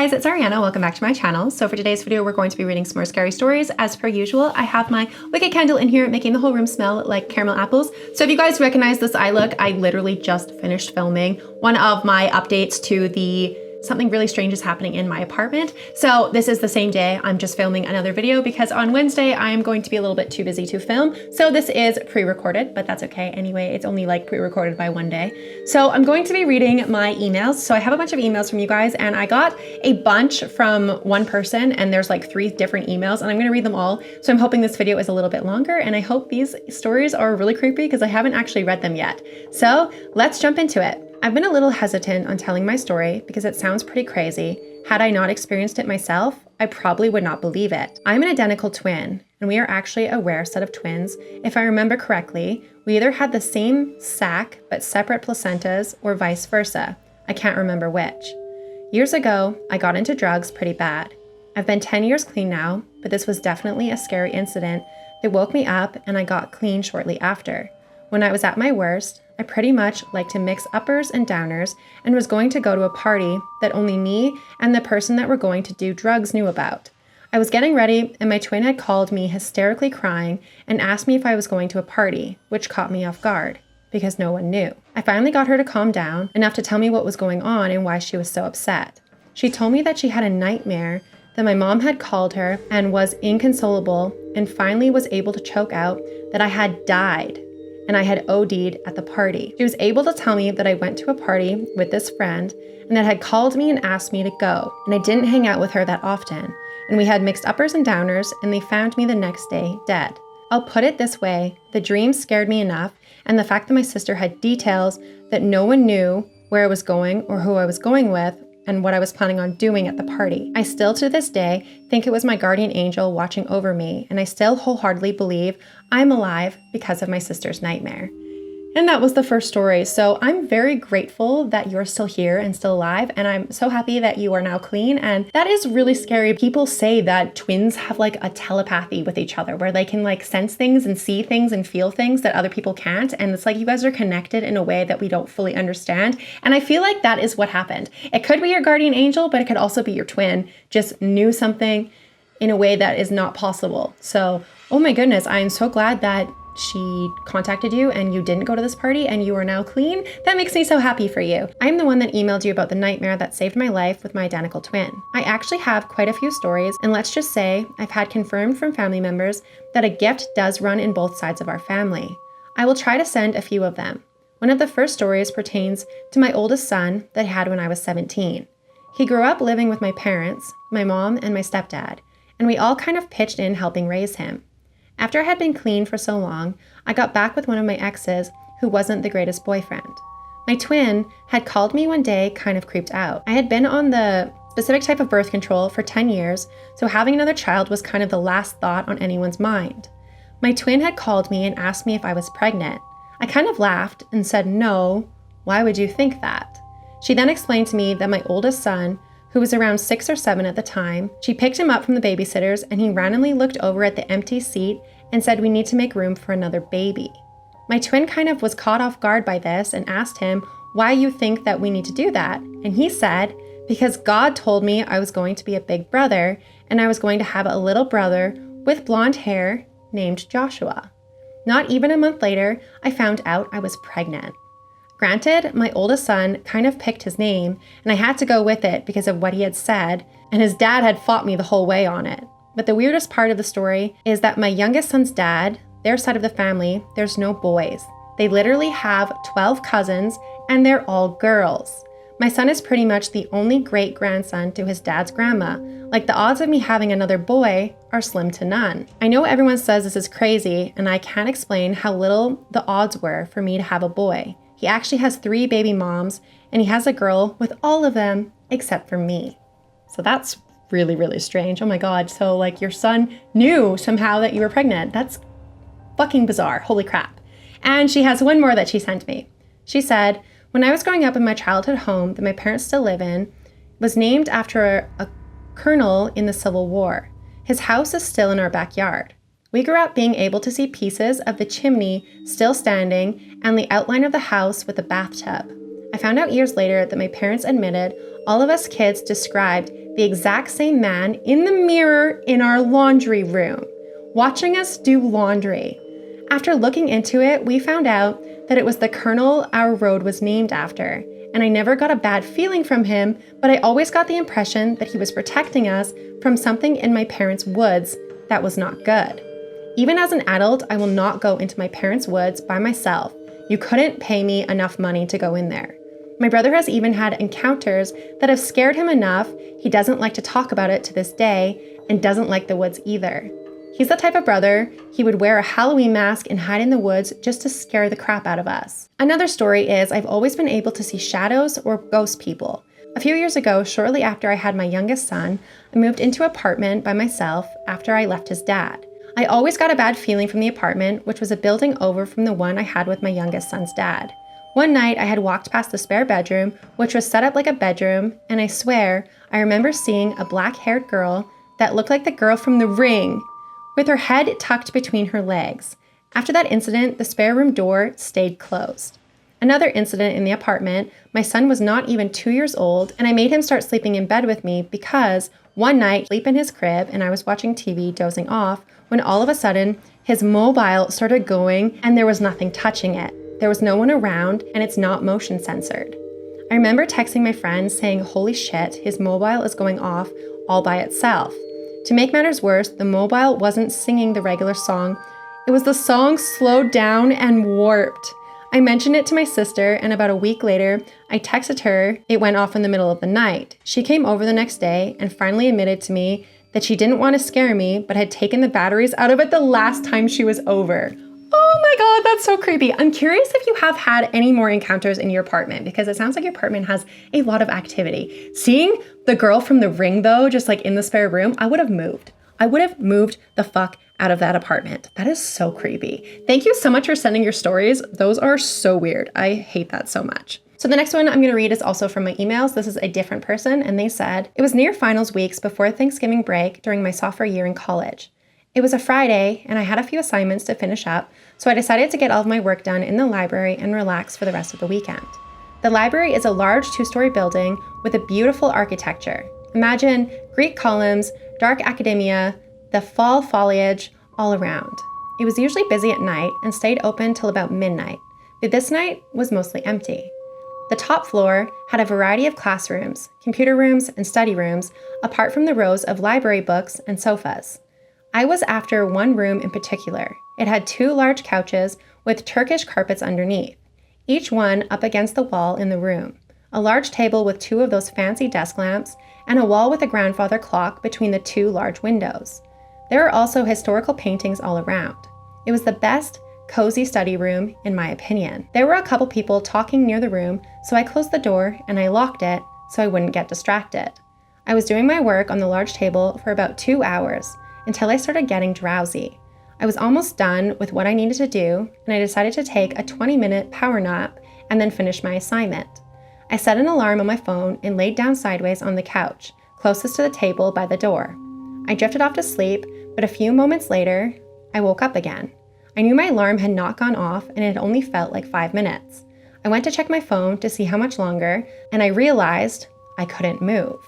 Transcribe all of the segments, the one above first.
guys, it's Ariana. Welcome back to my channel. So for today's video, we're going to be reading some more scary stories. As per usual, I have my wicked candle in here making the whole room smell like caramel apples. So if you guys recognize this eye look, I literally just finished filming one of my updates to the something really strange is happening in my apartment. So this is the same day. I'm just filming another video because on Wednesday, I am going to be a little bit too busy to film. So this is pre-recorded, but that's okay. Anyway, it's only like pre-recorded by one day. So I'm going to be reading my emails. So I have a bunch of emails from you guys and I got a bunch from one person and there's like 3 different emails and I'm gonna read them all. So I'm hoping this video is a little bit longer and I hope these stories are really creepy because I haven't actually read them yet. So let's jump into it. I've been a little hesitant on telling my story because it sounds pretty crazy. Had I not experienced it myself, I probably would not believe it. I'm an identical twin, and we are actually a rare set of twins. If I remember correctly, we either had the same sac but separate placentas or vice versa. I can't remember which. Years ago, I got into drugs pretty bad. I've been 10 years clean now, but this was definitely a scary incident that woke me up and I got clean shortly after. When I was at my worst, I pretty much liked to mix uppers and downers and was going to go to a party that only me and the person that were going to do drugs knew about. I was getting ready and my twin had called me hysterically crying and asked me if I was going to a party, which caught me off guard because no one knew. I finally got her to calm down enough to tell me what was going on and why she was so upset. She told me that she had a nightmare that my mom had called her and was inconsolable and finally was able to choke out that I had died and I had OD'd at the party. She was able to tell me that I went to a party with this friend and that had called me and asked me to go, and I didn't hang out with her that often, and we had mixed uppers and downers, and they found me the next day dead. I'll put it this way, the dream scared me enough, and the fact that my sister had details that no one knew where I was going or who I was going with, and what I was planning on doing at the party. I still to this day think it was my guardian angel watching over me, and I still wholeheartedly believe I'm alive because of my sister's nightmare. And that was the first story. So I'm very grateful that you're still here and still alive. And I'm so happy that you are now clean. And that is really scary. People say that twins have like a telepathy with each other where they can like sense things and see things and feel things that other people can't. And it's like you guys are connected in a way that we don't fully understand. And I feel like that is what happened. It could be your guardian angel, but it could also be your twin just knew something in a way that is not possible. So, oh my goodness, I am so glad that she contacted you and you didn't go to this party and you are now clean. That makes me so happy for you. I'm the one that emailed you about the nightmare that saved my life with my identical twin. I actually have quite a few stories, and let's just say I've had confirmed from family members that a gift does run in both sides of our family. I will try to send a few of them. One of the first stories pertains to my oldest son that I had when I was 17. He grew up living with my parents, my mom and my stepdad, and we all kind of pitched in helping raise him. After I had been clean for so long, I got back with one of my exes who wasn't the greatest boyfriend. My twin had called me one day kind of creeped out. I had been on the specific type of birth control for 10 years, so having another child was kind of the last thought on anyone's mind. My twin had called me and asked me if I was pregnant. I kind of laughed and said, "No, why would you think that?" She then explained to me that my oldest son, who was around 6 or 7 at the time, she picked him up from the babysitters and he randomly looked over at the empty seat and said, "We need to make room for another baby." My twin kind of was caught off guard by this and asked him, "Why you think that we need to do that?" And he said, "Because God told me I was going to be a big brother and I was going to have a little brother with blonde hair named Joshua." Not even a month later, I found out I was pregnant. Granted, my oldest son kind of picked his name, and I had to go with it because of what he had said, and his dad had fought me the whole way on it. But the weirdest part of the story is that my youngest son's dad, their side of the family, there's no boys. They literally have 12 cousins, and they're all girls. My son is pretty much the only great-grandson to his dad's grandma. Like, the odds of me having another boy are slim to none. I know everyone says this is crazy, and I can't explain how little the odds were for me to have a boy. He actually has 3 baby moms, and he has a girl with all of them except for me. So that's really, really strange. Oh my God. So like your son knew somehow that you were pregnant. That's fucking bizarre. Holy crap. And she has one more that she sent me. She said, "When I was growing up in my childhood home that my parents still live in, was named after a colonel in the Civil War. His house is still in our backyard. We grew up being able to see pieces of the chimney still standing and the outline of the house with a bathtub. I found out years later that my parents admitted all of us kids described the exact same man in the mirror in our laundry room, watching us do laundry. After looking into it, we found out that it was the colonel our road was named after, and I never got a bad feeling from him, but I always got the impression that he was protecting us from something in my parents' woods that was not good. Even as an adult, I will not go into my parents' woods by myself. You couldn't pay me enough money to go in there. My brother has even had encounters that have scared him enough he doesn't like to talk about it to this day and doesn't like the woods either. He's the type of brother, he would wear a Halloween mask and hide in the woods just to scare the crap out of us. Another story is I've always been able to see shadows or ghost people. A few years ago, shortly after I had my youngest son, I moved into an apartment by myself after I left his dad. I always got a bad feeling from the apartment, which was a building over from the one I had with my youngest son's dad. One night, I had walked past the spare bedroom, which was set up like a bedroom, and I swear, I remember seeing a black-haired girl that looked like the girl from The Ring, with her head tucked between her legs. After that incident, the spare room door stayed closed. Another incident in the apartment, my son was not even 2 years old, and I made him start sleeping in bed with me because one night, sleep in his crib, and I was watching TV dozing off, when all of a sudden, his mobile started going and there was nothing touching it. There was no one around, and it's not motion censored. I remember texting my friend saying, holy shit, his mobile is going off all by itself. To make matters worse, the mobile wasn't singing the regular song. It was the song slowed down and warped. I mentioned it to my sister, and about a week later, I texted her it went off in the middle of the night. She came over the next day and finally admitted to me that she didn't want to scare me, but had taken the batteries out of it the last time she was over. Oh my God, that's so creepy. I'm curious if you have had any more encounters in your apartment, because it sounds like your apartment has a lot of activity. Seeing the girl from The Ring though, just like in the spare room, I would have moved. I would have moved the fuck out of that apartment. That is so creepy. Thank you so much for sending your stories. Those are so weird. I hate that so much. So the next one I'm going to read is also from my emails. This is a different person, and they said, it was near finals weeks before Thanksgiving break during my sophomore year in college. It was a Friday, and I had a few assignments to finish up, so I decided to get all of my work done in the library and relax for the rest of the weekend. The library is a large 2-story building with a beautiful architecture. Imagine Greek columns, dark academia, the fall foliage all around. It was usually busy at night and stayed open till about midnight, but this night was mostly empty. The top floor had a variety of classrooms, computer rooms, and study rooms, apart from the rows of library books and sofas. I was after one room in particular. It had 2 large couches with Turkish carpets underneath, each one up against the wall in the room, a large table with 2 of those fancy desk lamps, and a wall with a grandfather clock between the 2 large windows. There are also historical paintings all around. It was the best, cozy study room, in my opinion. There were a couple people talking near the room, so I closed the door and I locked it so I wouldn't get distracted. I was doing my work on the large table for about 2 hours, until I started getting drowsy. I was almost done with what I needed to do, and I decided to take a 20-minute power nap and then finish my assignment. I set an alarm on my phone and laid down sideways on the couch, closest to the table by the door. I drifted off to sleep, but a few moments later, I woke up again. I knew my alarm had not gone off, and it had only felt like 5 minutes. I went to check my phone to see how much longer, and I realized I couldn't move.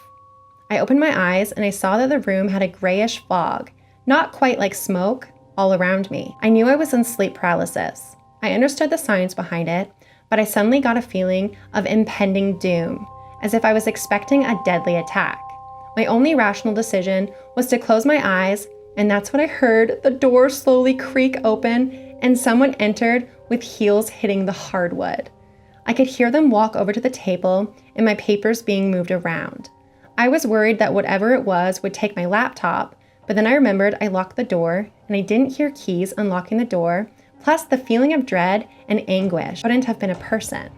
I opened my eyes and I saw that the room had a grayish fog, not quite like smoke, all around me. I knew I was in sleep paralysis. I understood the science behind it, but I suddenly got a feeling of impending doom, as if I was expecting a deadly attack. My only rational decision was to close my eyes, and that's when I heard the door slowly creak open and someone entered with heels hitting the hardwood. I could hear them walk over to the table and my papers being moved around. I was worried that whatever it was would take my laptop, but then I remembered I locked the door and I didn't hear keys unlocking the door, plus the feeling of dread and anguish couldn't have been a person.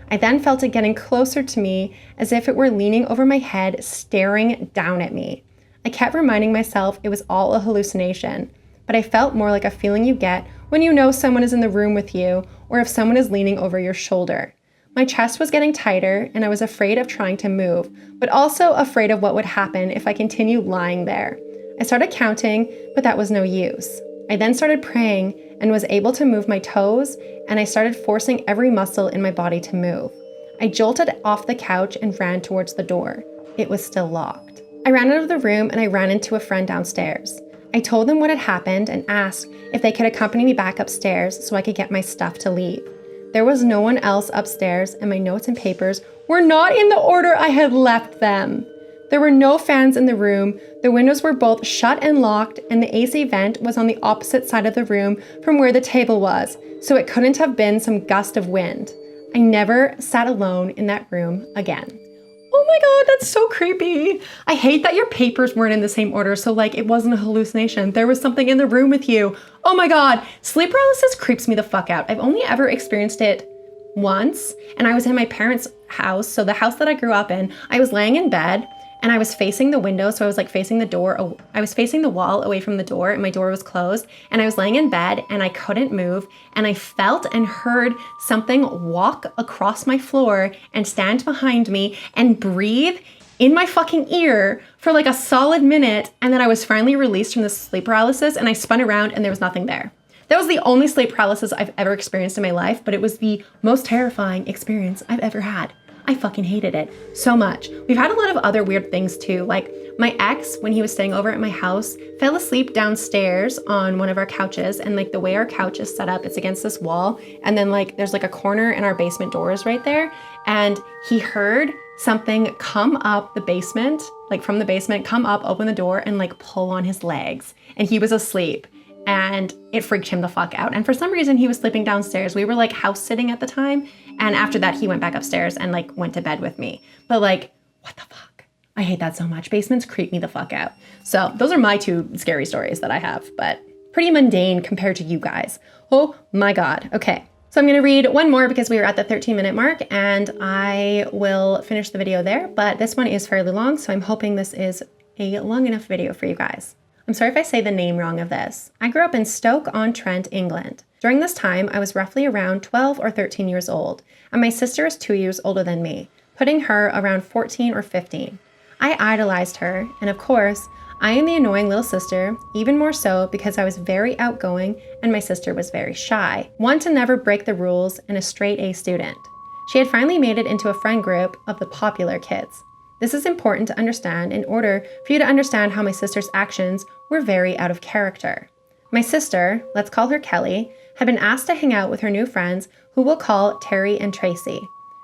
I then felt it getting closer to me as if it were leaning over my head, staring down at me. I kept reminding myself it was all a hallucination, but I felt more like a feeling you get when you know someone is in the room with you or if someone is leaning over your shoulder. My chest was getting tighter and I was afraid of trying to move, but also afraid of what would happen if I continued lying there. I started counting, but that was no use. I then started praying and was able to move my toes, and I started forcing every muscle in my body to move. I jolted off the couch and ran towards the door. It was still locked. I ran out of the room and I ran into a friend downstairs. I told them what had happened and asked if they could accompany me back upstairs so I could get my stuff to leave. There was no one else upstairs and my notes and papers were not in the order I had left them. There were no fans in the room, the windows were both shut and locked, and the AC vent was on the opposite side of the room from where the table was, so it couldn't have been some gust of wind. I never sat alone in that room again. Oh my god, that's so creepy. I hate that your papers weren't in the same order, so like it wasn't a hallucination. There was something in the room with you. Oh my god, sleep paralysis creeps me the fuck out. I've only ever experienced it once, and I was in my parents' house, so the house that I grew up in. I was laying in bed, and I was facing the window, so I was like facing the door. I was facing the wall away from the door, and my door was closed, and I was laying in bed, and I couldn't move, and I felt and heard something walk across my floor and stand behind me and breathe in my fucking ear for like a solid minute, and then I was finally released from the sleep paralysis, and I spun around, and there was nothing there. That was the only sleep paralysis I've ever experienced in my life, but it was the most terrifying experience I've ever had. I fucking hated it so much. We've had a lot of other weird things too. Like my ex, when he was staying over at my house, fell asleep downstairs on one of our couches. And like the way our couch is set up, it's against this wall. And then like there's like a corner and our basement door is right there. And he heard something come up the basement, like from the basement, come up, open the door and like pull on his legs. And he was asleep. And it freaked him the fuck out. And for some reason, he was sleeping downstairs. We were like house sitting at the time. And after that, he went back upstairs and like went to bed with me. But like, what the fuck? I hate that so much. Basements creep me the fuck out. So those are my two scary stories that I have, but pretty mundane compared to you guys. Oh my God. Okay. So I'm going to read one more because we are at the 13-minute mark and I will finish the video there. But this one is fairly long, so I'm hoping this is a long enough video for you guys. I'm sorry if I say the name wrong of this. I grew up in Stoke-on-Trent, England. During this time, I was roughly around 12 or 13 years old, and my sister is 2 years older than me, putting her around 14 or 15. I idolized her, and of course, I am the annoying little sister, even more so because I was very outgoing and my sister was very shy, one to never break the rules and a straight A student. She had finally made it into a friend group of the popular kids. This is important to understand in order for you to understand how my sister's actions were very out of character. My sister, let's call her Kelly, had been asked to hang out with her new friends who we'll call Terry and Tracy.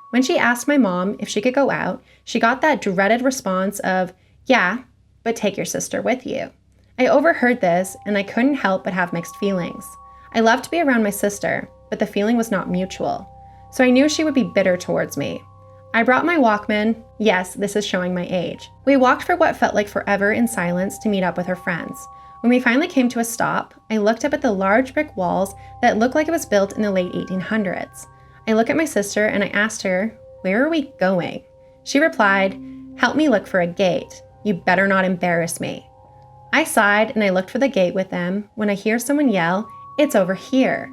When she asked my mom if she could go out, she got that dreaded response of, "Yeah, but take your sister with you." I overheard this and I couldn't help but have mixed feelings. I loved to be around my sister, but the feeling was not mutual. So I knew she would be bitter towards me. I brought my Walkman. Yes, this is showing my age. We walked for what felt like forever in silence to meet up with her friends. When we finally came to a stop, I looked up at the large brick walls that looked like it was built in the late 1800s. I looked at my sister and I asked her, "Where are we going?" She replied, "Help me look for a gate. You better not embarrass me." I sighed and I looked for the gate with them when I hear someone yell, "It's over here."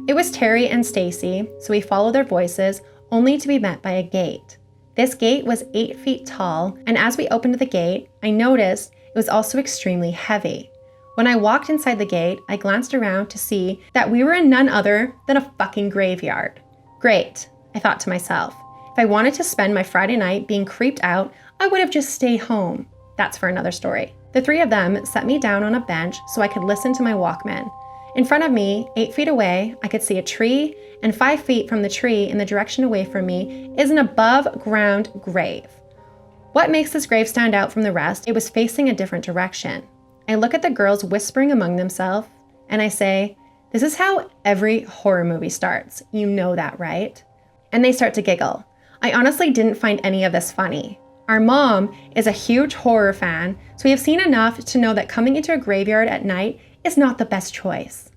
It was Terry and Stacy, so we followed their voices, only to be met by a gate. This gate was 8 feet tall, and as we opened the gate, I noticed it was also extremely heavy. When I walked inside the gate, I glanced around to see that we were in none other than a fucking graveyard. Great, I thought to myself. If I wanted to spend my Friday night being creeped out, I would have just stayed home. That's for another story. The three of them set me down on a bench so I could listen to my Walkman. In front of me, 8 feet away, I could see a tree, and 5 feet from the tree in the direction away from me is an above-ground grave. What makes this grave stand out from the rest? It was facing a different direction. I look at the girls whispering among themselves, and I say, "This is how every horror movie starts. You know that, right?" And they start to giggle. I honestly didn't find any of this funny. Our mom is a huge horror fan, so we have seen enough to know that coming into a graveyard at night is not the best choice.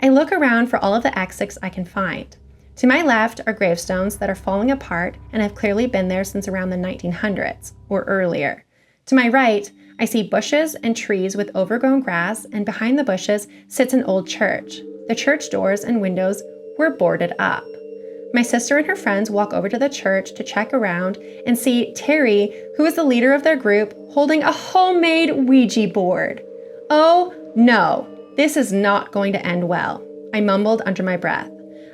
I look around for all of the exits I can find. To my left are gravestones that are falling apart and have clearly been there since around the 1900s or earlier. To my right, I see bushes and trees with overgrown grass, and behind the bushes sits an old church. The church doors and windows were boarded up. My sister and her friends walk over to the church to check around and see Terry, who is the leader of their group, holding a homemade Ouija board. Oh no, this is not going to end well, I mumbled under my breath.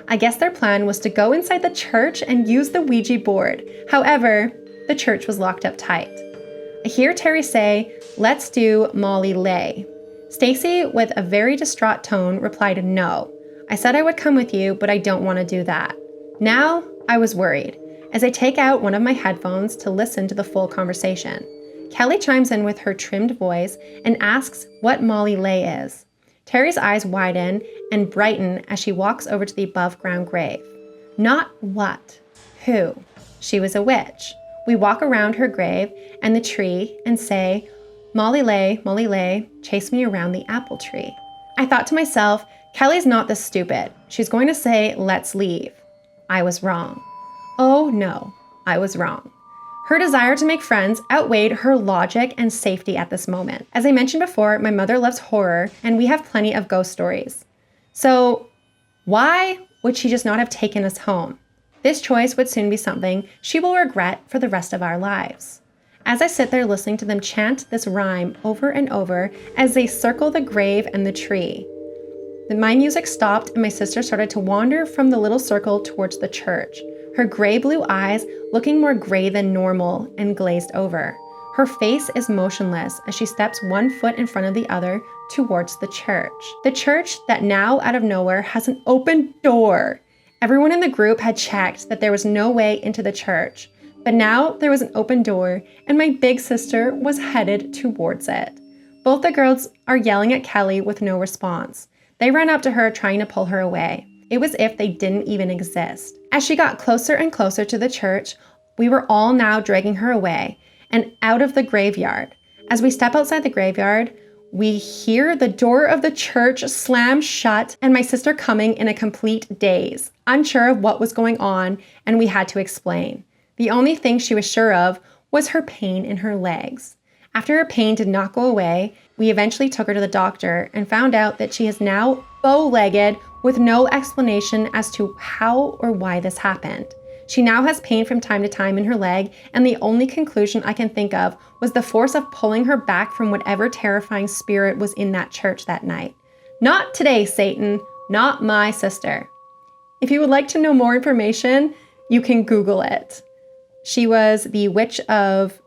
I guess their plan was to go inside the church and use the Ouija board. However, the church was locked up tight. I hear Terry say, "Let's do Molly Lay." Stacy, with a very distraught tone, replied, "No. I said I would come with you, but I don't want to do that." Now, I was worried, as I take out one of my headphones to listen to the full conversation. Kelly chimes in with her trimmed voice and asks what Molly Lay is. Terry's eyes widen and brighten as she walks over to the above-ground grave. Not what, who. She was a witch. We walk around her grave and the tree and say, Molly Lay, chase me around the apple tree." I thought to myself, Kelly's not this stupid. She's going to say, "Let's leave." I was wrong. Oh no, I was wrong. Her desire to make friends outweighed her logic and safety at this moment. As I mentioned before, my mother loves horror and we have plenty of ghost stories. So why would she just not have taken us home? This choice would soon be something she will regret for the rest of our lives. As I sit there listening to them chant this rhyme over and over as they circle the grave and the tree, my music stopped and my sister started to wander from the little circle towards the church, her gray blue eyes looking more gray than normal and glazed over. Her face is motionless as she steps one foot in front of the other towards the church. The church that now out of nowhere has an open door. Everyone in the group had checked that there was no way into the church, but now there was an open door and my big sister was headed towards it. Both the girls are yelling at Kelly with no response. They ran up to her trying to pull her away. It was as if they didn't even exist. As she got closer and closer to the church, we were all now dragging her away and out of the graveyard. As we step outside the graveyard, we hear the door of the church slam shut and my sister coming in a complete daze, unsure of what was going on, and we had to explain. The only thing she was sure of was her pain in her legs. After her pain did not go away, we eventually took her to the doctor and found out that she is now bow-legged with no explanation as to how or why this happened. She now has pain from time to time in her leg, and the only conclusion I can think of was the force of pulling her back from whatever terrifying spirit was in that church that night. Not today, Satan. Not my sister. If you would like to know more information, you can Google it. She was the Witch of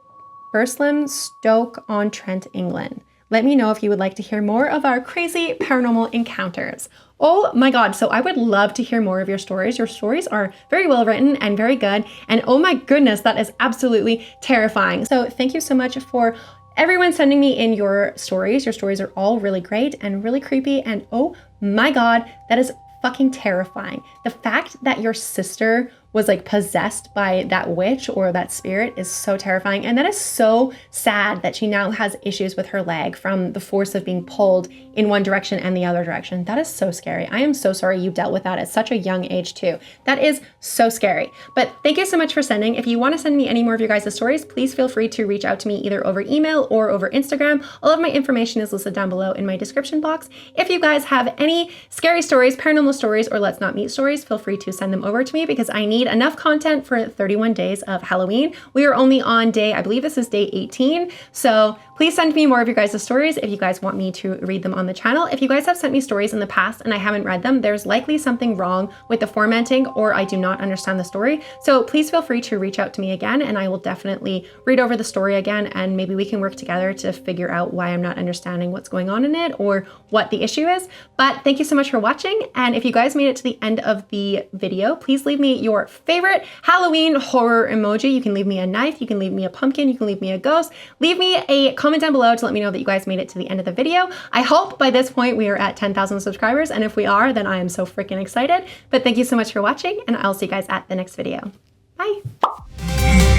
Burslem, Stoke-on-Trent, England. Let me know if you would like to hear more of our crazy paranormal encounters. Oh my God, so I would love to hear more of your stories. Your stories are very well written and very good. And oh my goodness, that is absolutely terrifying. So thank you so much for everyone sending me in your stories. Your stories are all really great and really creepy. And oh my God, that is fucking terrifying. The fact that your sister was like possessed by that witch or that spirit is so terrifying. And that is so sad that she now has issues with her leg from the force of being pulled in one direction and the other direction. That is so scary. I am so sorry you dealt with that at such a young age too. That is so scary. But thank you so much for sending. If you want to send me any more of your guys' stories, please feel free to reach out to me either over email or over Instagram. All of my information is listed down below in my description box. If you guys have any scary stories, paranormal stories, or let's not meet stories, feel free to send them over to me because I need enough content for 31 days of Halloween. We are only on day, I believe this is day 18. So please send me more of your guys' stories if you guys want me to read them on the channel. If you guys have sent me stories in the past and I haven't read them, there's likely something wrong with the formatting or I do not understand the story. So please feel free to reach out to me again and I will definitely read over the story again and maybe we can work together to figure out why I'm not understanding what's going on in it or what the issue is. But thank you so much for watching. And if you guys made it to the end of the video, please leave me your favorite Halloween horror emoji. You can leave me a knife, you can leave me a pumpkin, you can leave me a ghost. Leave me a comment down below to let me know that you guys made it to the end of the video. I hope by this point we are at 10,000 subscribers, and if we are, then I am so freaking excited. But thank you so much for watching, and I'll see you guys at the next video. Bye!